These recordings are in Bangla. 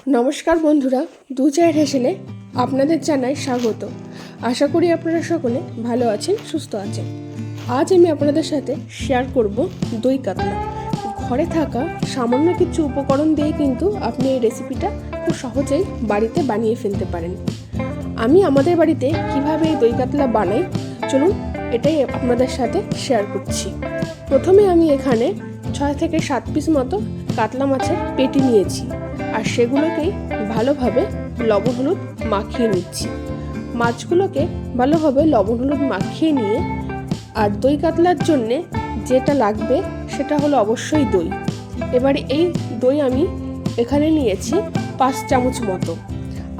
নমস্কার বন্ধুরা, দু চায়ের হেসেলে আপনাদের জানাই স্বাগত। আশা করি আপনারা সকলে ভালো আছেন, সুস্থ আছেন। আজ আমি আপনাদের সাথে শেয়ার করব দই কাতলা। ঘরে থাকা সামান্য কিছু উপকরণ দিয়ে কিন্তু আপনি এই রেসিপিটা খুব সহজেই বাড়িতে বানিয়ে ফেলতে পারেন। আমি আমাদের বাড়িতে কিভাবে এই দই কাতলা বানাই চলুন এটাই আপনাদের সাথে শেয়ার করছি। প্রথমে আমি এখানে 6 থেকে 7 পিস মতো কাতলা মাছের পেটি নিয়েছি, আর সেগুলোকেই ভালোভাবে লবণ হলুদ মাখিয়ে নিচ্ছি। মাছগুলোকে ভালোভাবে লবণ হলুদ মাখিয়ে নিয়ে, আর দই কাতলার জন্যে যেটা লাগবে সেটা হলো অবশ্যই দই। এবারে এই দই আমি এখানে নিয়েছি 5 চামচ মতো।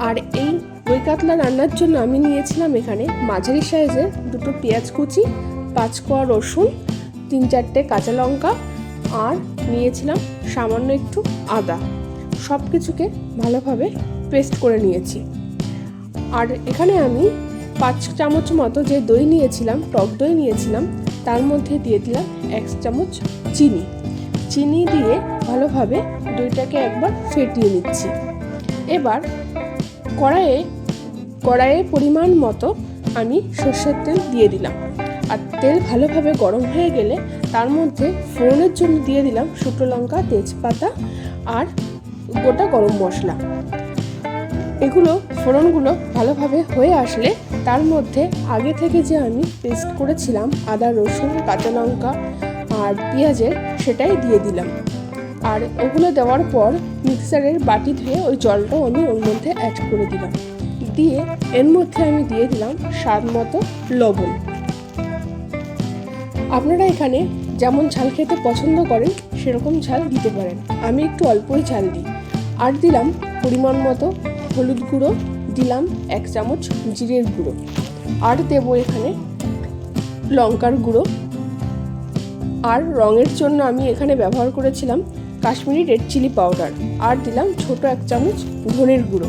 আর এই দই কাতলা রান্নার জন্য আমি নিয়েছিলাম এখানে মাঝারি সাইজের 2টো পেঁয়াজ কুচি, 5 কোয়া রসুন, 3-4টে কাঁচা লঙ্কা, আর নিয়েছিলাম সামান্য একটু আদা। সব কিছুকে ভালোভাবে পেস্ট করে নিয়েছি। আর এখানে আমি 5 চামচ মতো যে দই নিয়েছিলাম, টক দই নিয়েছিলাম, তার মধ্যে দিয়ে দিলাম 1 চামচ চিনি দিয়ে ভালোভাবে দইটাকে একবার ফেটিয়ে নিচ্ছি। এবার কড়াইয়ে পরিমাণ মতো আমি সর্ষের তেল দিয়ে দিলাম। আর তেল ভালোভাবে গরম হয়ে গেলে তার মধ্যে ফোড়নের জন্য দিয়ে দিলাম শুকনো লঙ্কা, তেজপাতা আর গোটা গরম মশলা। ফোড়নগুলো ভালোভাবে হয়ে আসলে তার মধ্যে আগে থেকে যে আমি পেস্ট করেছিলাম আদা, রসুন, কাঁচা লঙ্কা আর পেঁয়াজের, সেটাই দিয়ে দিলাম। আর ওগুলো দেওয়ার পর মিক্সারের বাটি ধুয়ে ওই জলটাও আমি ওর মধ্যে অ্যাড করে দিলাম। দিয়ে এর মধ্যে আমি দিয়ে দিলাম স্বাদ মতো লবণ। আপনারা এখানে যেমন ঝাল খেতে পছন্দ করেন সেরকম ঝাল দিতে পারেন, আমি একটু অল্পই ঝাল দিই। আর দিলাম পরিমাণ মতো হলুদ গুঁড়ো, দিলাম 1 চামচ জিরের গুঁড়ো, আর দেবো এখানে লঙ্কার গুঁড়ো। আর রঙের জন্য আমি এখানে ব্যবহার করেছিলাম কাশ্মীরি রেড চিলি পাউডার, আর দিলাম ছোট 1 চামচ ধনের গুঁড়ো।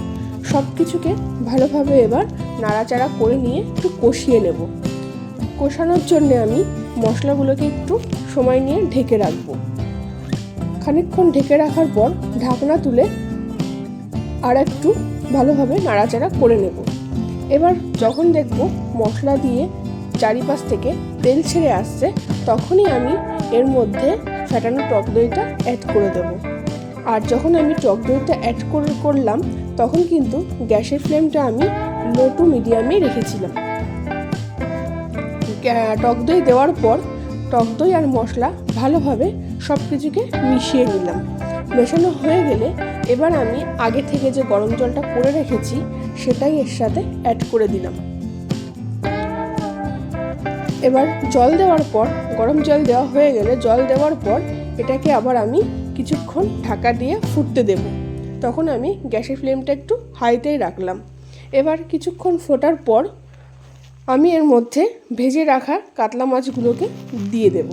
সব কিছুকে ভালোভাবে এবার নাড়াচাড়া করে নিয়ে একটু কষিয়ে নেব। কষানোর জন্য আমি মশলাগুলোকে একটু সময় নিয়ে ঢেকে রাখবো। খানিকক্ষণ ঢেকে রাখার পর ঢাকনা তুলে আর একটু ভালোভাবে নাড়াচাড়া করে নেব। এবার যখন দেখব মশলা দিয়ে চারিপাশ থেকে তেল ছেড়ে আসছে, তখনই আমি এর মধ্যে ফেটানো টক দইটা অ্যাড করে দেব। আর যখন আমি টক দইটা অ্যাড করলাম তখন কিন্তু গ্যাসের ফ্লেমটা আমি লো টু মিডিয়ামে রেখেছিলাম। টক দই দেওয়ার পর টক দই আর মশলা ভালোভাবে সব কিছুকে মিশিয়ে নিলাম। মেশানো হয়ে গেলে এবার আমি আগে থেকে যে গরম জলটা করে রেখেছি সেটাই এর সাথে অ্যাড করে দিলাম। এবার জল দেওয়ার পর, গরম জল দেওয়া হয়ে গেলে জল দেওয়ার পর এটাকে আবার আমি কিছুক্ষণ ঢাকা দিয়ে ফুটতে দেব। তখন আমি গ্যাসের ফ্লেমটা একটু হাইতেই রাখলাম। এবার কিছুক্ষণ ফোটার পর আমি এর মধ্যে ভেজে রাখা কাতলা মাছগুলোকে দিয়ে দেব।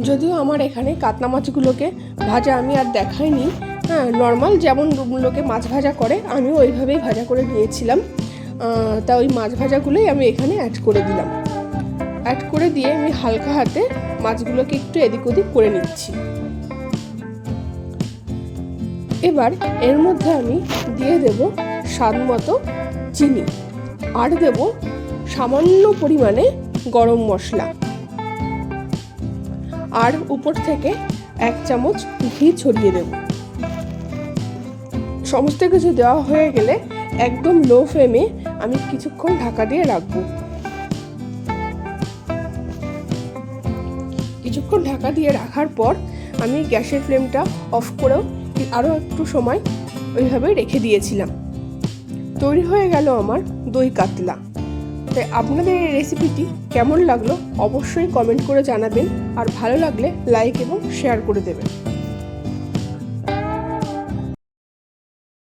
যদিও আমার এখানে কাতলা মাছগুলোকে ভাজা আমি আর দেখাইনি, নর্মাল যেমন লোকে মাছ ভাজা করে আমিও ওইভাবেই ভাজা করে নিয়েছিলাম। তা ওই মাছ ভাজাগুলোই আমি এখানে অ্যাড করে দিলাম। অ্যাড করে দিয়ে আমি হালকা হাতে মাছগুলোকে একটু এদিক ওদিক করে নিচ্ছি। এবার এর মধ্যে আমি দিয়ে দেব স্বাদ মতো চিনি, আর দেব সামান্য পরিমাণে গরম মশলা, আর উপর থেকে 1 চামচ ঘি ছড়িয়ে দেব। সমস্ত কিছু দেওয়া হয়ে গেলে একদম লো ফ্লেমে আমি কিছুক্ষণ ঢাকা দিয়ে রাখবো। কিছুক্ষণ ঢাকা দিয়ে রাখার পর আমি গ্যাসের ফ্লেমটা অফ করেও আরও একটু সময় ওইভাবে রেখে দিয়েছিলাম। তৈরি হয়ে গেল আমার দই কাতলা। তাই আপনাদের এই রেসিপিটি কেমন লাগলো অবশ্যই কমেন্ট করে জানাবেন, আর ভালো লাগলে লাইক এবং শেয়ার করে দেবেন।